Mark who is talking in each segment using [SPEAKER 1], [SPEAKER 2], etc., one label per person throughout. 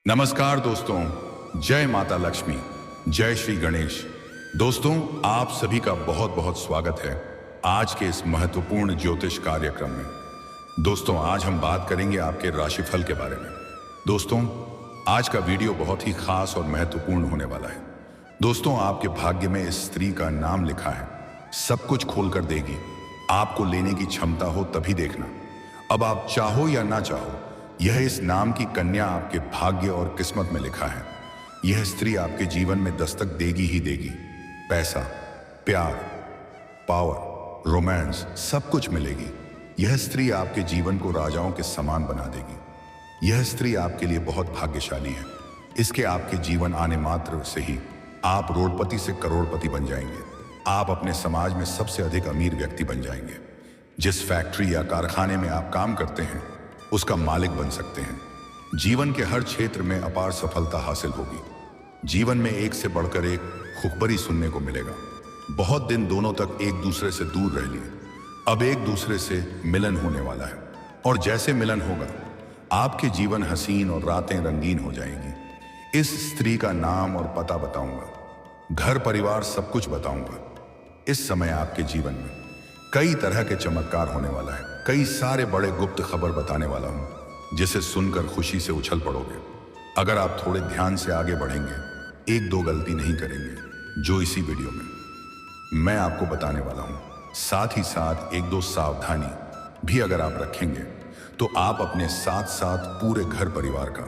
[SPEAKER 1] नमस्कार दोस्तों, जय माता लक्ष्मी, जय श्री गणेश। दोस्तों, आप सभी का बहुत बहुत स्वागत है आज के इस महत्वपूर्ण ज्योतिष कार्यक्रम में। दोस्तों, आज हम बात करेंगे आपके राशिफल के बारे में। दोस्तों, आज का वीडियो बहुत ही खास और महत्वपूर्ण होने वाला है। दोस्तों, आपके भाग्य में इस स्त्री का नाम लिखा है, सब कुछ खोल कर देगी। आपको लेने की क्षमता हो तभी देखना। अब आप चाहो या ना चाहो, यह इस नाम की कन्या आपके भाग्य और किस्मत में लिखा है। यह स्त्री आपके जीवन में दस्तक देगी ही देगी। पैसा, प्यार, पावर, रोमांस, सब कुछ मिलेगी। यह स्त्री आपके जीवन को राजाओं के समान बना देगी। यह स्त्री आपके लिए बहुत भाग्यशाली है। इसके आपके जीवन आने मात्र से ही आप रोडपति से करोड़पति बन जाएंगे। आप अपने समाज में सबसे अधिक अमीर व्यक्ति बन जाएंगे। जिस फैक्ट्री या कारखाने में आप काम करते हैं, उसका मालिक बन सकते हैं। जीवन के हर क्षेत्र में अपार सफलता हासिल होगी। जीवन में एक से बढ़कर एक खुशखबरी सुनने को मिलेगा। बहुत दिन दोनों तक एक दूसरे से दूर रह लिए, अब एक दूसरे से मिलन होने वाला है। और जैसे मिलन होगा, आपके जीवन हसीन और रातें रंगीन हो जाएंगी। इस स्त्री का नाम और पता बताऊंगा, घर परिवार सब कुछ बताऊंगा। इस समय आपके जीवन में कई तरह के चमत्कार होने वाला है। कई सारे बड़े गुप्त खबर बताने वाला हूं, जिसे सुनकर खुशी से उछल पड़ोगे। अगर आप थोड़े ध्यान से आगे बढ़ेंगे, एक दो गलती नहीं करेंगे जो इसी वीडियो में मैं आपको बताने वाला हूं। साथ ही साथ एक दो सावधानी भी अगर आप रखेंगे, तो आप अपने साथ साथ पूरे घर परिवार का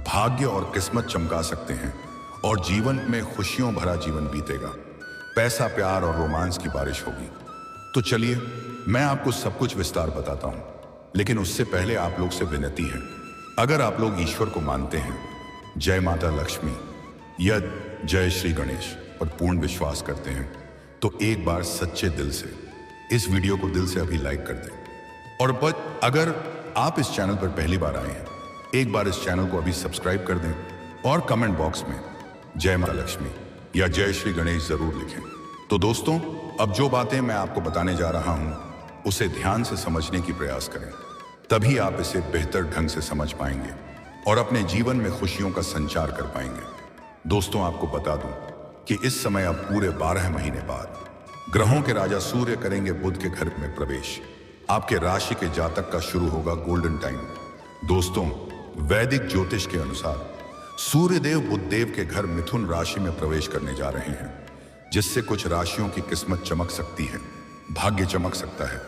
[SPEAKER 1] भाग्य और किस्मत चमका सकते हैं और जीवन में खुशियों भरा जीवन बीतेगा। पैसा, प्यार और रोमांस की बारिश होगी। तो चलिए, मैं आपको सब कुछ विस्तार बताता हूं, लेकिन उससे पहले आप लोग से विनती है, अगर आप लोग ईश्वर को मानते हैं, जय माता लक्ष्मी या जय श्री गणेश पर पूर्ण विश्वास करते हैं, तो एक बार सच्चे दिल से इस वीडियो को दिल से अभी लाइक कर दें। और अगर आप इस चैनल पर पहली बार आए हैं, एक बार इस चैनल को अभी सब्सक्राइब कर दें और कमेंट बॉक्स में जय माता लक्ष्मी या जय श्री गणेश जरूर लिखें। तो दोस्तों, अब जो बातें मैं आपको बताने जा रहा हूं, उसे ध्यान से समझने की प्रयास करें, तभी आप इसे बेहतर ढंग से समझ पाएंगे और अपने जीवन में खुशियों का संचार कर पाएंगे। दोस्तों, आपको बता दूं कि इस समय अब पूरे 12 महीने बाद ग्रहों के राजा सूर्य करेंगे बुध के घर में प्रवेश। आपके राशि के जातक का शुरू होगा गोल्डन टाइम। दोस्तों, वैदिक ज्योतिष के अनुसार सूर्यदेव बुधदेव के घर मिथुन राशि में प्रवेश करने जा रहे हैं, जिससे कुछ राशियों की किस्मत चमक सकती है, भाग्य चमक सकता है,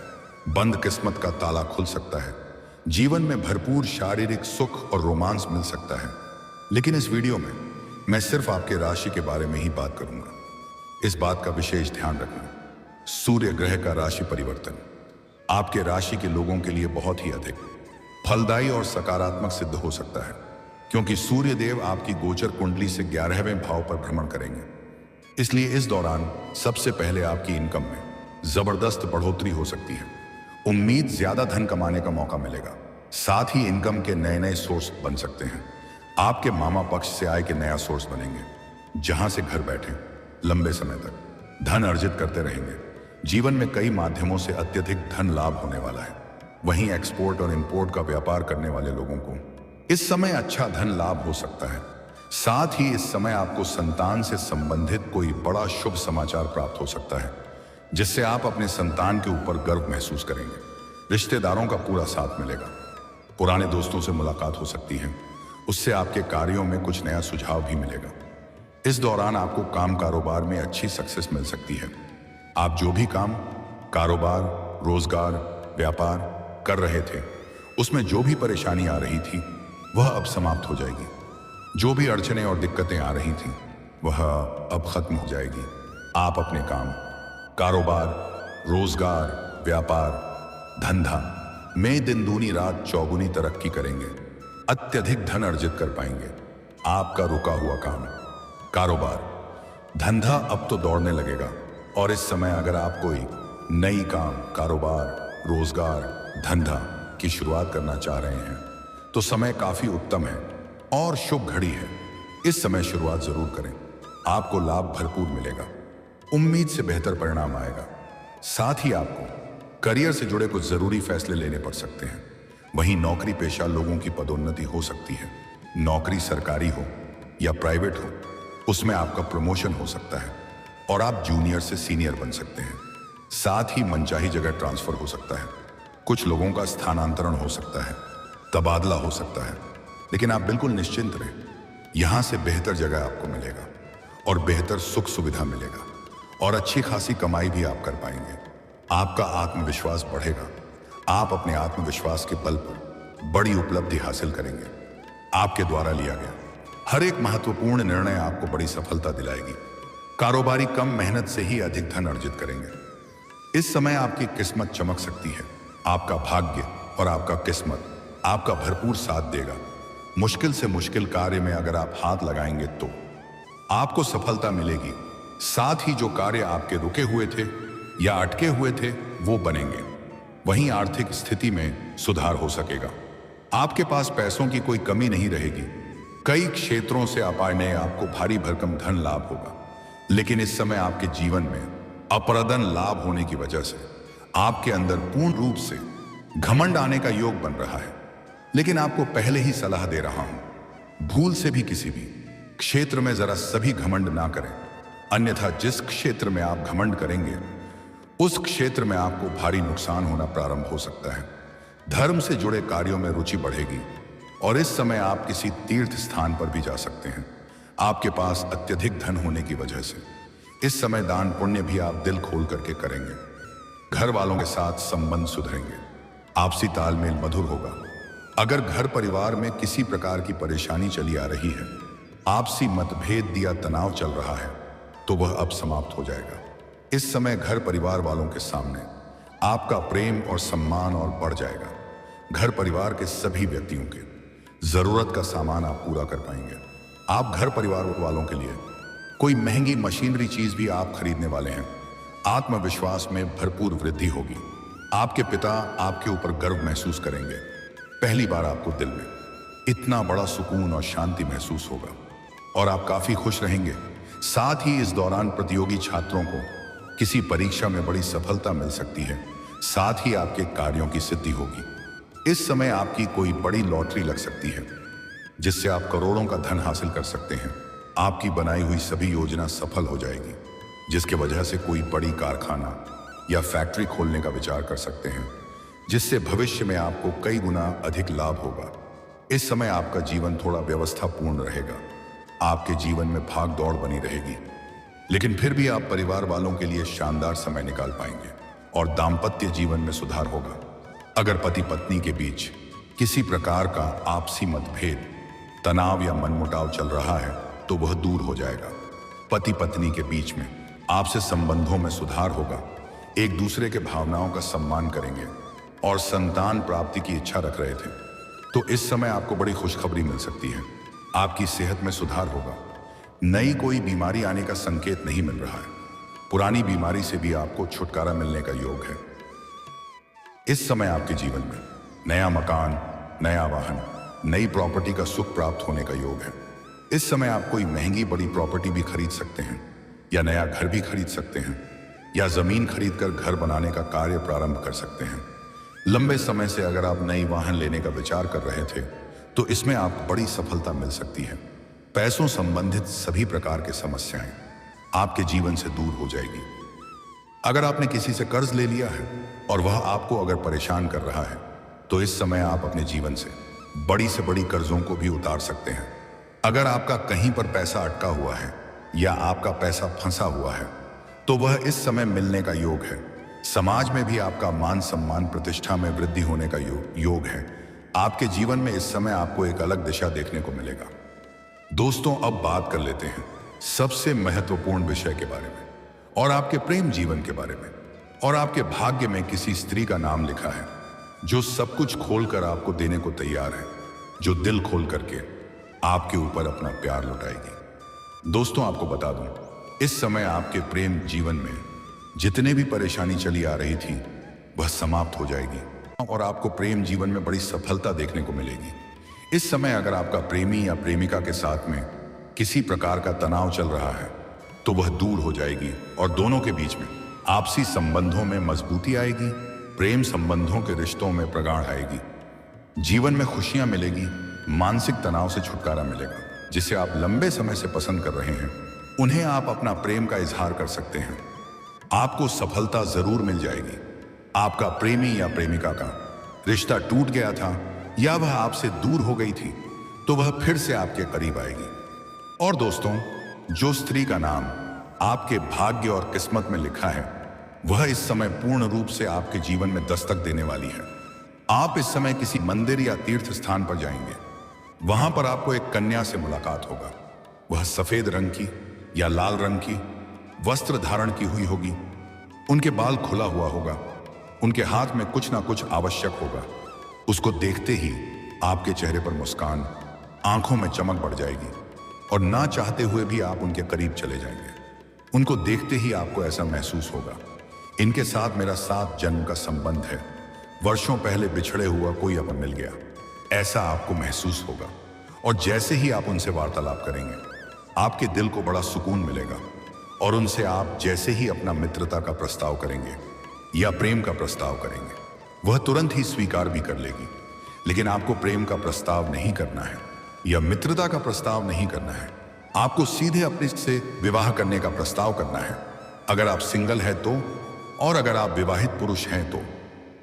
[SPEAKER 1] बंद किस्मत का ताला खुल सकता है, जीवन में भरपूर शारीरिक सुख और रोमांस मिल सकता है। लेकिन इस वीडियो में मैं सिर्फ आपके राशि के बारे में ही बात करूंगा। इस बात का विशेष ध्यान रखना, सूर्य ग्रह का राशि परिवर्तन आपके राशि के लोगों के लिए बहुत ही अधिक फलदायी और सकारात्मक सिद्ध हो सकता है, क्योंकि सूर्य देव आपकी गोचर कुंडली से 11वें भाव पर भ्रमण करेंगे। इसलिए इस दौरान सबसे पहले आपकी इनकम में जबरदस्त बढ़ोतरी हो सकती है। उम्मीद ज्यादा धन कमाने का मौका मिलेगा। साथ ही इनकम के नए नए सोर्स बन सकते हैं। आपके मामा पक्ष से आय के नया सोर्स बनेंगे, जहां से घर बैठे लंबे समय तक धन अर्जित करते रहेंगे। जीवन में कई माध्यमों से अत्यधिक धन लाभ होने वाला है। वहीं एक्सपोर्ट और इंपोर्ट का व्यापार करने वाले लोगों को इस समय अच्छा धन लाभ हो सकता है। साथ ही इस समय आपको संतान से संबंधित कोई बड़ा शुभ समाचार प्राप्त हो सकता है, जिससे आप अपने संतान के ऊपर गर्व महसूस करेंगे। रिश्तेदारों का पूरा साथ मिलेगा। पुराने दोस्तों से मुलाकात हो सकती है, उससे आपके कार्यों में कुछ नया सुझाव भी मिलेगा। इस दौरान आपको काम कारोबार में अच्छी सक्सेस मिल सकती है। आप जो भी काम, कारोबार, रोजगार, व्यापार कर रहे थे, उसमें जो भी परेशानी आ रही थी, वह अब समाप्त हो जाएगी। जो भी अड़चनें और दिक्कतें आ रही थीं, वह अब खत्म हो जाएगी। आप अपने काम, कारोबार, रोजगार, व्यापार, धंधा में दिन दूनी रात चौगुनी तरक्की करेंगे। अत्यधिक धन अर्जित कर पाएंगे। आपका रुका हुआ काम, कारोबार, धंधा अब तो दौड़ने लगेगा। और इस समय अगर आप कोई नई काम, कारोबार, रोजगार, धंधा की शुरुआत करना चाह रहे हैं, तो समय काफी उत्तम है और शुभ घड़ी है। इस समय शुरुआत जरूर करें। आपको लाभ भरपूर मिलेगा। उम्मीद से बेहतर परिणाम आएगा। साथ ही आपको करियर से जुड़े कुछ जरूरी फैसले लेने पड़ सकते हैं। वहीं नौकरी पेशा लोगों की पदोन्नति हो सकती है। नौकरी सरकारी हो या प्राइवेट हो, उसमें आपका प्रमोशन हो सकता है और आप जूनियर से सीनियर बन सकते हैं। साथ ही मनचाही जगह ट्रांसफर हो सकता है, कुछ लोगों का स्थानांतरण हो सकता है, तबादला हो सकता है। लेकिन आप बिल्कुल निश्चिंत रहें, यहां से बेहतर जगह आपको मिलेगा और बेहतर सुख सुविधा मिलेगा और अच्छी खासी कमाई भी आप कर पाएंगे। आपका आत्मविश्वास बढ़ेगा, आप अपने आत्मविश्वास के बल पर बड़ी उपलब्धि हासिल करेंगे। आपके द्वारा लिया गया हर एक महत्वपूर्ण निर्णय आपको बड़ी सफलता दिलाएगी। कारोबारी कम मेहनत से ही अधिक धन अर्जित करेंगे। इस समय आपकी किस्मत चमक सकती है, आपका भाग्य और आपका किस्मत आपका भरपूर साथ देगा। मुश्किल से मुश्किल कार्य में अगर आप हाथ लगाएंगे तो आपको सफलता मिलेगी। साथ ही जो कार्य आपके रुके हुए थे या अटके हुए थे वो बनेंगे। वहीं आर्थिक स्थिति में सुधार हो सकेगा। आपके पास पैसों की कोई कमी नहीं रहेगी। कई क्षेत्रों से अपाने आपको भारी भरकम धन लाभ होगा। लेकिन इस समय आपके जीवन में अप्रदन लाभ होने की वजह से आपके अंदर पूर्ण रूप से घमंड आने का योग बन रहा है। लेकिन आपको पहले ही सलाह दे रहा हूं, भूल से भी किसी भी क्षेत्र में जरा सभी घमंड ना करें, अन्यथा जिस क्षेत्र में आप घमंड करेंगे उस क्षेत्र में आपको भारी नुकसान होना प्रारंभ हो सकता है। धर्म से जुड़े कार्यों में रुचि बढ़ेगी और इस समय आप किसी तीर्थ स्थान पर भी जा सकते हैं। आपके पास अत्यधिक धन होने की वजह से इस समय दान पुण्य भी आप दिल खोल करके करेंगे। घर वालों के साथ संबंध सुधरेंगे, आपसी तालमेल मधुर होगा। अगर घर परिवार में किसी प्रकार की परेशानी चली आ रही है, आपसी मतभेद या तनाव चल रहा है, तो वह अब समाप्त हो जाएगा। इस समय घर परिवार वालों के सामने आपका प्रेम और सम्मान और बढ़ जाएगा। घर परिवार के सभी व्यक्तियों के जरूरत का सामान आप पूरा कर पाएंगे। आप घर परिवार वालों के लिए कोई महंगी मशीनरी चीज भी आप खरीदने वाले हैं। आत्मविश्वास में भरपूर वृद्धि होगी। आपके पिता आपके ऊपर गर्व महसूस करेंगे। पहली बार आपको दिल में इतना बड़ा सुकून और शांति महसूस होगा और आप काफी खुश रहेंगे। साथ ही इस दौरान प्रतियोगी छात्रों को किसी परीक्षा में बड़ी सफलता मिल सकती है। साथ ही आपके कार्यों की सिद्धि होगी। इस समय आपकी कोई बड़ी लॉटरी लग सकती है जिससे आप करोड़ों का धन हासिल कर सकते हैं। आपकी बनाई हुई सभी योजना सफल हो जाएगी, जिसके वजह से कोई बड़ी कारखाना या फैक्ट्री खोलने का विचार कर सकते हैं, जिससे भविष्य में आपको कई गुना अधिक लाभ होगा। इस समय आपका जीवन थोड़ा व्यवस्थापूर्ण रहेगा। आपके जीवन में भाग दौड़ बनी रहेगी, लेकिन फिर भी आप परिवार वालों के लिए शानदार समय निकाल पाएंगे और दाम्पत्य जीवन में सुधार होगा। अगर पति पत्नी के बीच किसी प्रकार का आपसी मतभेद, तनाव या मनमुटाव चल रहा है तो वह दूर हो जाएगा। पति पत्नी के बीच में आपसे संबंधों में सुधार होगा। एक दूसरे के भावनाओं का सम्मान करेंगे और संतान प्राप्ति की इच्छा रख रहे थे तो इस समय आपको बड़ी खुशखबरी मिल सकती है। आपकी सेहत में सुधार होगा। नई कोई बीमारी आने का संकेत नहीं मिल रहा है। पुरानी बीमारी से भी आपको छुटकारा मिलने का योग है। इस समय आपके जीवन में नया मकान, नया वाहन, नई प्रॉपर्टी का सुख प्राप्त होने का योग है। इस समय आप कोई महंगी बड़ी प्रॉपर्टी भी खरीद सकते हैं या नया घर भी खरीद सकते हैं या जमीन खरीदकर घर बनाने का कार्य प्रारंभ कर सकते हैं। लंबे समय से अगर आप नई वाहन लेने का विचार कर रहे थे तो इसमें आपको बड़ी सफलता मिल सकती है। पैसों संबंधित सभी प्रकार की समस्याएं आपके जीवन से दूर हो जाएगी। अगर आपने किसी से कर्ज ले लिया है और वह आपको अगर परेशान कर रहा है तो इस समय आप अपने जीवन से बड़ी कर्जों को भी उतार सकते हैं। अगर आपका कहीं पर पैसा अटका हुआ है या आपका पैसा फंसा हुआ है तो वह इस समय मिलने का योग है। समाज में भी आपका मान सम्मान, प्रतिष्ठा में वृद्धि होने का योग है। आपके जीवन में इस समय आपको एक अलग दिशा देखने को मिलेगा। दोस्तों, अब बात कर लेते हैं सबसे महत्वपूर्ण विषय के बारे में और आपके प्रेम जीवन के बारे में। और आपके भाग्य में किसी स्त्री का नाम लिखा है जो सब कुछ खोलकर आपको देने को तैयार है, जो दिल खोल करके आपके ऊपर अपना प्यार लुटाएगी। दोस्तों, आपको बता दूं, इस समय आपके प्रेम जीवन में जितने भी परेशानी चली आ रही थी वह समाप्त हो जाएगी और आपको प्रेम जीवन में बड़ी सफलता देखने को मिलेगी। इस समय अगर आपका प्रेमी या प्रेमिका के साथ में किसी प्रकार का तनाव चल रहा है तो वह दूर हो जाएगी और दोनों के बीच में आपसी संबंधों में मजबूती आएगी। प्रेम संबंधों के रिश्तों में प्रगाढ़ आएगी। जीवन में खुशियां मिलेगी। मानसिक तनाव से छुटकारा मिलेगा। जिसे आप लंबे समय से पसंद कर रहे हैं उन्हें आप अपना प्रेम का इजहार कर सकते हैं। आपको सफलता जरूर मिल जाएगी। आपका प्रेमी या प्रेमिका का रिश्ता टूट गया था या वह आपसे दूर हो गई थी तो वह फिर से आपके करीब आएगी। और दोस्तों, जो स्त्री का नाम आपके भाग्य और किस्मत में लिखा है वह इस समय पूर्ण रूप से आपके जीवन में दस्तक देने वाली है। आप इस समय किसी मंदिर या तीर्थ स्थान पर जाएंगे। वहां पर आपको एक कन्या से मुलाकात होगा। वह सफेद रंग की या लाल रंग की वस्त्र धारण की हुई होगी। उनके बाल खुला हुआ होगा। उनके हाथ में कुछ ना कुछ आवश्यक होगा। उसको देखते ही आपके चेहरे पर मुस्कान, आंखों में चमक बढ़ जाएगी और ना चाहते हुए भी आप उनके करीब चले जाएंगे। उनको देखते ही आपको ऐसा महसूस होगा, इनके साथ मेरा 7 जन्म का संबंध है। वर्षों पहले बिछड़े हुआ कोई अब मिल गया, ऐसा आपको महसूस होगा। और जैसे ही आप उनसे वार्तालाप करेंगे आपके दिल को बड़ा सुकून मिलेगा। और उनसे आप जैसे ही अपना मित्रता का प्रस्ताव करेंगे या प्रेम का प्रस्ताव करेंगे वह तुरंत ही स्वीकार भी कर लेगी। लेकिन आपको प्रेम का प्रस्ताव नहीं करना है या मित्रता का प्रस्ताव नहीं करना है। आपको सीधे अपने से विवाह करने का प्रस्ताव करना है अगर आप सिंगल हैं तो, और अगर आप विवाहित पुरुष हैं तो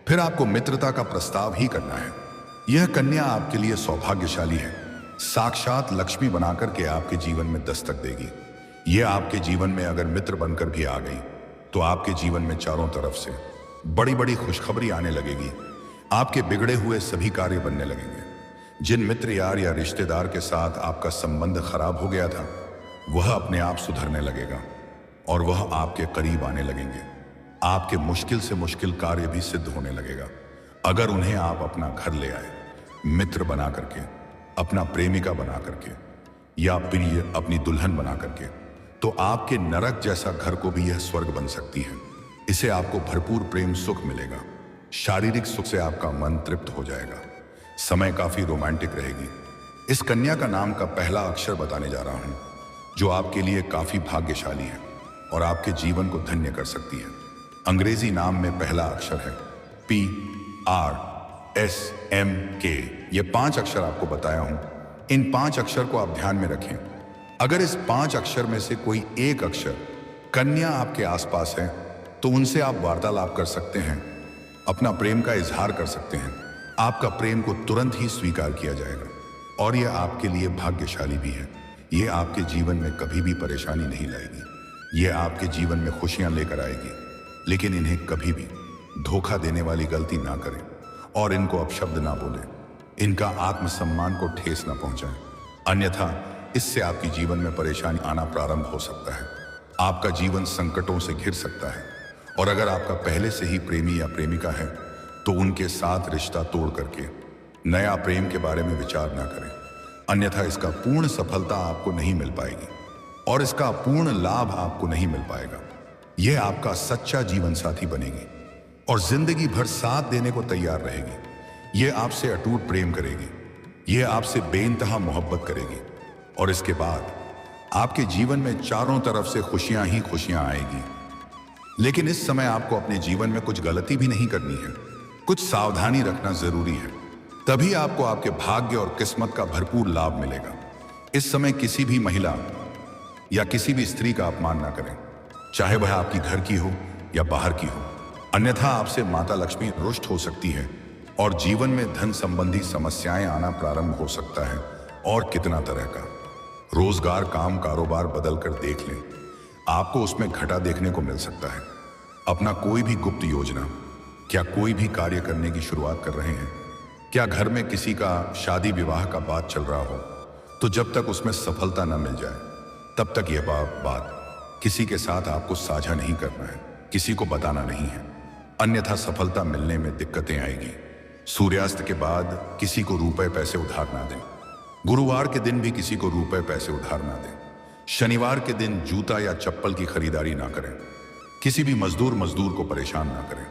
[SPEAKER 1] फिर आपको मित्रता का प्रस्ताव ही करना है। यह कन्या आपके लिए सौभाग्यशाली है, साक्षात लक्ष्मी बनाकर के आपके जीवन में दस्तक देगी। यह आपके जीवन में अगर मित्र बनकर भी आ गई तो आपके जीवन में चारों तरफ से बड़ी बड़ी खुशखबरी आने लगेगी। आपके बिगड़े हुए सभी कार्य बनने लगेंगे। जिन मित्र यार या रिश्तेदार के साथ आपका संबंध खराब हो गया था वह अपने आप सुधरने लगेगा और वह आपके करीब आने लगेंगे। आपके मुश्किल से मुश्किल कार्य भी सिद्ध होने लगेगा अगर उन्हें आप अपना घर ले आए, मित्र बना करके, अपना प्रेमिका बना करके या प्रिय अपनी दुल्हन बना करके, तो आपके नरक जैसा घर को भी यह स्वर्ग बन सकती है। इसे आपको भरपूर प्रेम सुख मिलेगा। शारीरिक सुख से आपका मन तृप्त हो जाएगा। समय काफी रोमांटिक रहेगी। इस कन्या का नाम का पहला अक्षर बताने जा रहा हूं जो आपके लिए काफी भाग्यशाली है और आपके जीवन को धन्य कर सकती है। अंग्रेजी नाम में पहला अक्षर है PRSMK। ये 5 अक्षर आपको बताया हूं। इन 5 अक्षर को आप ध्यान में रखें। अगर इस 5 अक्षर में से कोई एक अक्षर कन्या आपके आसपास है तो उनसे आप वार्तालाप कर सकते हैं, अपना प्रेम का इजहार कर सकते हैं। आपका प्रेम को तुरंत ही स्वीकार किया जाएगा और यह आपके लिए भाग्यशाली भी है। यह आपके जीवन में कभी भी परेशानी नहीं लाएगी। यह आपके जीवन में खुशियां लेकर आएगी। लेकिन इन्हें कभी भी धोखा देने वाली गलती ना करें और इनको अपशब्द ना बोलें। इनका आत्मसम्मान को ठेस ना पहुंचाएं, अन्यथा इससे आपके जीवन में परेशानी आना प्रारंभ हो सकता है। आपका जीवन संकटों से घिर सकता है। और अगर आपका पहले से ही प्रेमी या प्रेमिका है तो उनके साथ रिश्ता तोड़ करके नया प्रेम के बारे में विचार ना करें, अन्यथा इसका पूर्ण सफलता आपको नहीं मिल पाएगी और इसका पूर्ण लाभ आपको नहीं मिल पाएगा। यह आपका सच्चा जीवन साथी बनेगी और जिंदगी भर साथ देने को तैयार रहेगी। यह आपसे अटूट प्रेम करेगी। यह आपसे बेइंतहा मोहब्बत करेगी और इसके बाद आपके जीवन में चारों तरफ से खुशियां ही खुशियां आएगी। लेकिन इस समय आपको अपने जीवन में कुछ गलती भी नहीं करनी है, कुछ सावधानी रखना जरूरी है। तभी आपको आपके भाग्य और किस्मत का भरपूर लाभ मिलेगा। इस समय किसी भी महिला या किसी भी स्त्री का अपमान ना करें, चाहे वह आपकी घर की हो या बाहर की हो, अन्यथा आपसे माता लक्ष्मी रुष्ट हो सकती है और जीवन में धन संबंधी समस्याएं आना प्रारंभ हो सकता है। और कितना तरह का रोजगार, काम, कारोबार बदल कर देख लें, आपको उसमें घाटा देखने को मिल सकता है। अपना कोई भी गुप्त योजना, क्या कोई भी कार्य करने की शुरुआत कर रहे हैं, क्या घर में किसी का शादी विवाह का बात चल रहा हो, तो जब तक उसमें सफलता न मिल जाए तब तक यह बात किसी के साथ आपको साझा नहीं करना है, किसी को बताना नहीं है, अन्यथा सफलता मिलने में दिक्कतें आएगी। सूर्यास्त के बाद किसी को रुपए पैसे उधार ना दें। गुरुवार के दिन भी किसी को रुपए पैसे उधार ना दें। शनिवार के दिन जूता या चप्पल की खरीदारी ना करें। किसी भी मजदूर को परेशान ना करें।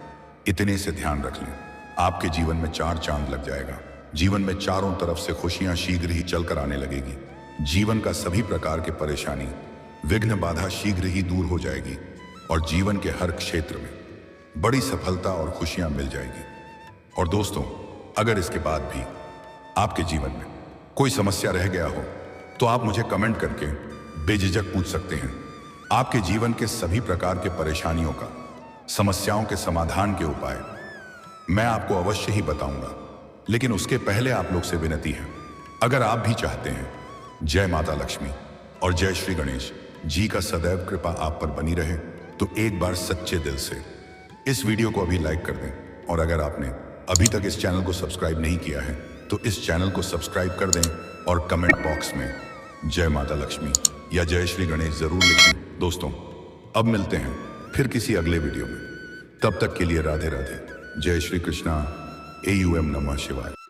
[SPEAKER 1] इतने से ध्यान रख लें, आपके जीवन में 4 चांद लग जाएगा। जीवन में चारों तरफ से खुशियां शीघ्र ही चलकर आने लगेगी। जीवन का सभी प्रकार के परेशानी, विघ्न, बाधा शीघ्र ही दूर हो जाएगी और जीवन के हर क्षेत्र में बड़ी सफलता और खुशियां मिल जाएगी। और दोस्तों, अगर इसके बाद भी आपके जीवन में कोई समस्या रह गया हो तो आप मुझे कमेंट करके बेझिझक पूछ सकते हैं। आपके जीवन के सभी प्रकार के परेशानियों का, समस्याओं के समाधान के उपाय मैं आपको अवश्य ही बताऊंगा। लेकिन उसके पहले आप लोग से विनती है, अगर आप भी चाहते हैं जय माता लक्ष्मी और जय श्री गणेश जी का सदैव कृपा आप पर बनी रहे, तो एक बार सच्चे दिल से इस वीडियो को अभी लाइक कर दें। और अगर आपने अभी तक इस चैनल को सब्सक्राइब नहीं किया है तो इस चैनल को सब्सक्राइब कर दें और कमेंट बॉक्स में जय माता लक्ष्मी या जय श्री गणेश जरूर लिखें। दोस्तों, अब मिलते हैं फिर किसी अगले वीडियो में। तब तक के लिए राधे राधे। जय श्री कृष्णा। AUM नमः शिवाय।